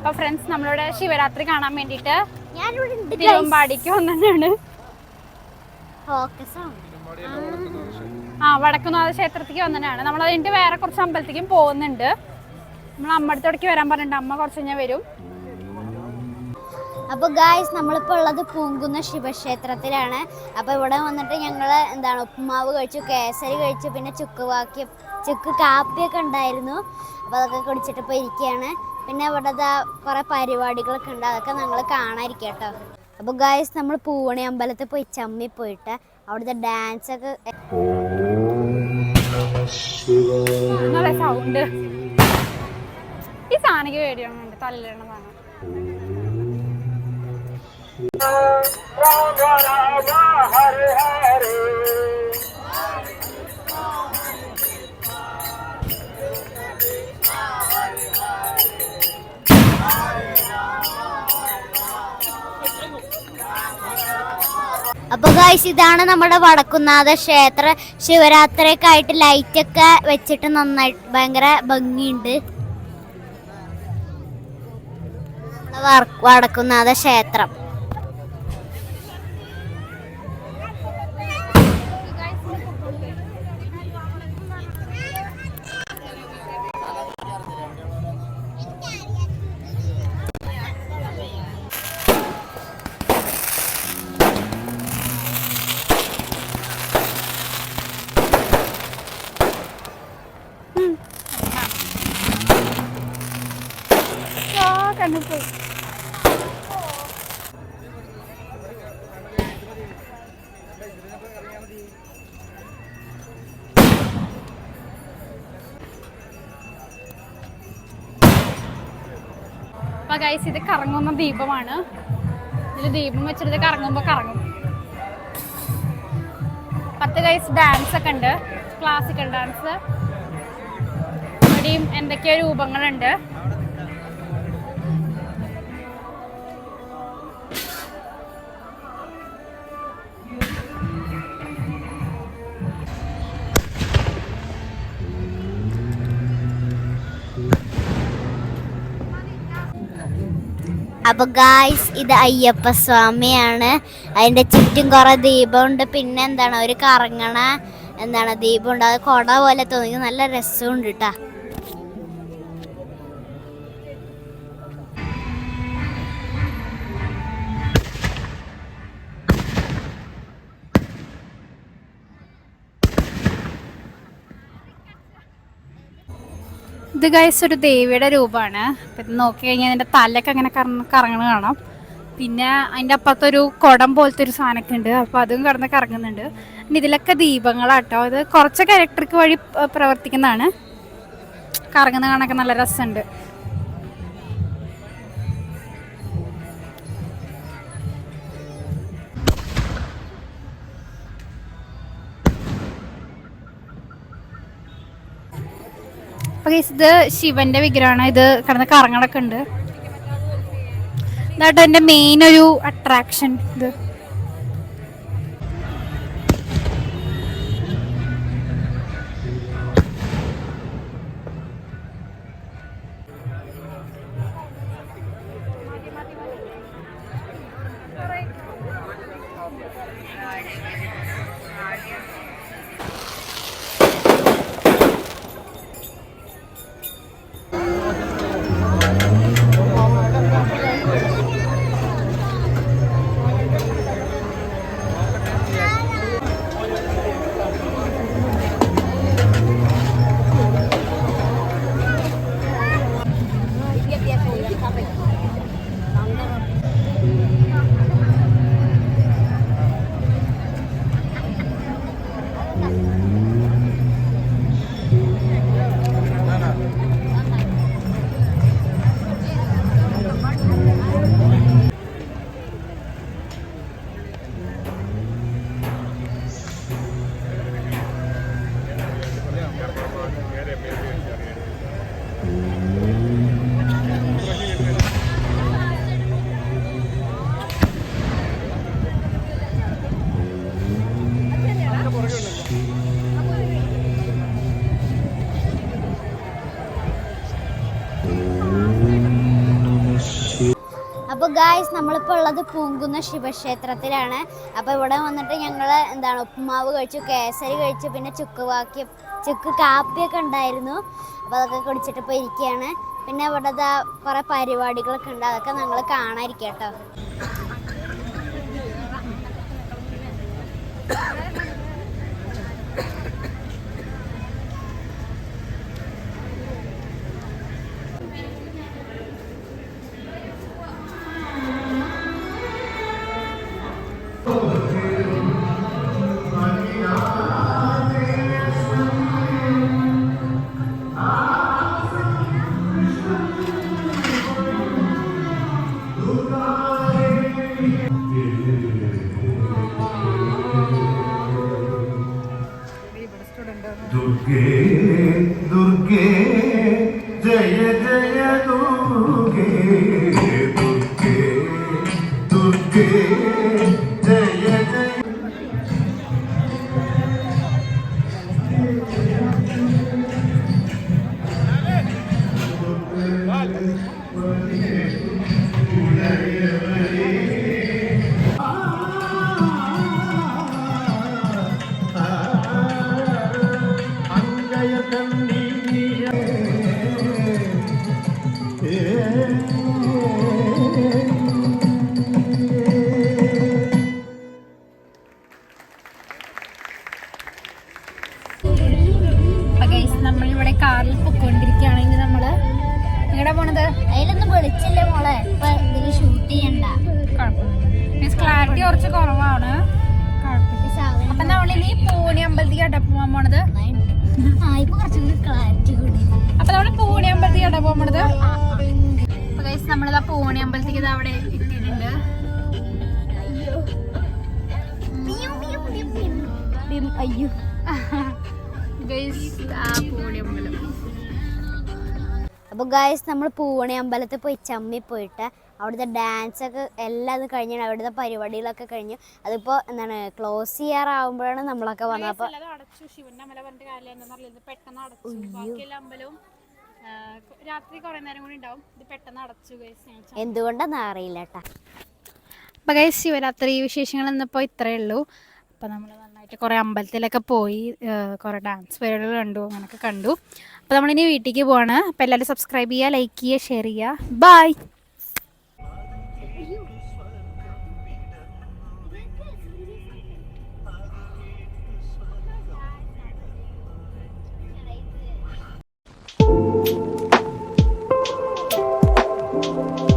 അപ്പൊ ഫ്രണ്ട്സ് നമ്മളിവിടെ ശിവരാത്രി കാണാൻ വേണ്ടിട്ട് തിരുവമ്പാടിക്ക് വന്നതാണ്. വടക്കുന്നാഥ ക്ഷേത്രത്തിലേക്ക് വന്നതാണ്. നമ്മൾ അതിന്റെ വേറെ കുറച്ച് അമ്പലത്തേക്കും പോകുന്നുണ്ട്. നമ്മൾ അമ്മടത്തോടേക്ക് വരാൻ പറഞ്ഞിട്ടുണ്ട്. അമ്മ കുറച്ച് കഴിഞ്ഞാൽ വരും. അപ്പോൾ ഗായ്സ് നമ്മളിപ്പോൾ ഉള്ളത് പൂങ്കുന്ന ശിവക്ഷേത്രത്തിലാണ്. അപ്പോൾ ഇവിടെ വന്നിട്ട് ഞങ്ങൾ ഉപ്പുമാവ് കഴിച്ചു, കേസരി കഴിച്ചു, പിന്നെ ചുക്ക് കാപ്പിയൊക്കെ ഉണ്ടായിരുന്നു. അപ്പോൾ അതൊക്കെ കുടിച്ചിട്ട് ഇപ്പോൾ ഇരിക്കുകയാണ്. പിന്നെ ഇവിടെ കുറേ പരിപാടികളൊക്കെ ഉണ്ട്, അതൊക്കെ ഞങ്ങൾ കാണാതിരിക്കുക കേട്ടോ. അപ്പോൾ ഗായ്സ് നമ്മൾ പൂവണി അമ്പലത്തിൽ പോയി ചമ്മി പോയിട്ട് അവിടുത്തെ ഡാൻസൊക്കെ സൗണ്ട് ഈ സാധനക്ക് പേടിയുണ്ട്, തല്ലിടണ സാധനം. അപ്പോൾ ഗായ്സ് ഇതാണ് നമ്മുടെ വടക്കുന്നാഥ ക്ഷേത്ര. ശിവരാത്രിയൊക്കെ ആയിട്ട് ലൈറ്റൊക്കെ വെച്ചിട്ട് നന്നായിട്ട് ഭയങ്കര ഭംഗിയുണ്ട്. വടക്കുന്നാഥ ക്ഷേത്രം. അപ്പൊ ഗൈസ് ഇത് കറങ്ങുന്ന ദീപമാണ്. ഇതിൽ ദീപം വെച്ചിട്ട് കറങ്ങുമ്പോ കറങ്ങും. 10 ഗൈസ് ഡാൻസ് ഒക്കെ ഉണ്ട്, ക്ലാസിക്കൽ ഡാൻസ്. ഇവിടെയും എന്തൊക്കെയോ രൂപങ്ങളുണ്ട്. അപ്പോൾ ഗായ്സ് ഇത് അയ്യപ്പ സ്വാമിയാണ്. അതിൻ്റെ ചുറ്റും കുറേ ദീപമുണ്ട്. പിന്നെ ഒരു കറങ്ങണ ദീപമുണ്ട്. അത് കുട പോലെ തോന്നി, നല്ല രസമുണ്ട് കേട്ടോ. ഇത് ഗൈസ് ഒരു ദേവിയുടെ രൂപമാണ്. അപ്പം ഇത് നോക്കി കഴിഞ്ഞാൽ അതിൻ്റെ തലയൊക്കെ അങ്ങനെ കറങ്ങണ കാണാം. പിന്നെ അതിൻ്റെ അപ്പുറത്തൊരു കുടം പോലത്തെ ഒരു സാധനമൊക്കെ ഉണ്ട്. അപ്പോൾ അതും കടന്ന് കറങ്ങുന്നുണ്ട്. പിന്നെ ഇതിലൊക്കെ ദീപങ്ങളാട്ടോ. അത് കുറച്ചൊക്കെ ഇലക്ട്രിക് വഴി പ്രവർത്തിക്കുന്നതാണ്. കറങ്ങുന്ന കാണാനൊക്കെ നല്ല രസമുണ്ട്. അപ്പോൾ ഇത് ശിവന്റെ വിഗ്രഹമാണ്. ഇത് കിടന്ന് കറങ്ങണൊക്കെ ഉണ്ട്. ഇതാട്ടോ എൻ്റെ മെയിൻ ഒരു അട്രാക്ഷൻ. ഇത് അപ്പോൾ ഗായ്സ് നമ്മളിപ്പോൾ ഉള്ളത് പൂങ്കുന്ന ശിവക്ഷേത്രത്തിലാണ്. അപ്പോൾ ഇവിടെ വന്നിട്ട് ഞങ്ങൾ ഉപ്പുമാവ് കഴിച്ചു, കേസരി കഴിച്ചു, പിന്നെ ചുക്ക് കാപ്പിയൊക്കെ ഉണ്ടായിരുന്നു. അപ്പോൾ അതൊക്കെ കുടിച്ചിട്ട് ഇപ്പോൾ ഇരിക്കുകയാണ്. പിന്നെ ഇവിടെ കുറേ പരിപാടികളൊക്കെ ഉണ്ട്, അതൊക്കെ ഞങ്ങൾ കാണാതിരിക്കാം കേട്ടോ. दुर्गे दुर्गे जय जय दुर्गे दुर्गे दुर्गे जय जय. നമ്മളിവിടെ കാറിൽ പൊക്കോണ്ടിരിക്കുകയാണെങ്കിൽ നമ്മള് എങ്ങടെ പോണത്? അതിലൊന്നും വിളിച്ചില്ലേ മോളെ, ഇപ്പൊ ഇതിൽ ഷൂട്ട് ചെയ്യണ്ട. ക്ലാരിറ്റി കുറച്ച് കുറവാണ്. അപ്പൊ നമ്മളിനി പൂണി അമ്പലത്തിൽ കേട്ടാ പോവാൻ പോണത്. ഇപ്പൊ കുറച്ചുകൂടി ക്ലാരിറ്റി കൂടി. അപ്പൊ നമ്മള് പൂണി അമ്പലത്തിൽ കേട്ടാ പോകാൻ പോണത്. നമ്മളിതാ പൂണി അമ്പലത്തേക്ക് ഇത് അവിടെ എത്തിയിട്ടുണ്ട്. അയ്യോ അപ്പോൾ ഗൈസ് നമ്മൾ പൂവണി അമ്പലത്തിൽ പോയി ചമ്മി പോയിട്ട് അവിടുത്തെ ഡാൻസൊക്കെ എല്ലാം കഴിഞ്ഞാണ്, അവിടുത്തെ പരിപാടികളൊക്കെ കഴിഞ്ഞു. അതിപ്പോൾ ക്ലോസ് ചെയ്യാറാവുമ്പോഴാണ് നമ്മളൊക്കെ വന്നത്. അപ്പോൾ എന്തുകൊണ്ടാന്ന് അറിയില്ല കേട്ടാ. അപ്പോൾ ഗൈസ് ശിവരാത്രി വിശേഷങ്ങൾ ഇന്നിപ്പോൾ ഇത്രയേ ഉള്ളൂ. അപ്പോൾ നമ്മൾ നന്നായിട്ട് കുറേ അമ്പലത്തിലൊക്കെ പോയി കുറേ ഡാൻസ് പരിപാടികൾ കണ്ടു, അങ്ങനെയൊക്കെ കണ്ടു. അപ്പോൾ നമ്മളിനി വീട്ടിലേക്ക് പോവാണ്. അപ്പോൾ എല്ലാവരും സബ്സ്ക്രൈബ് ചെയ്യുക, ലൈക്ക് ചെയ്യുക, ഷെയർ ചെയ്യുക. ബൈ. Thank you.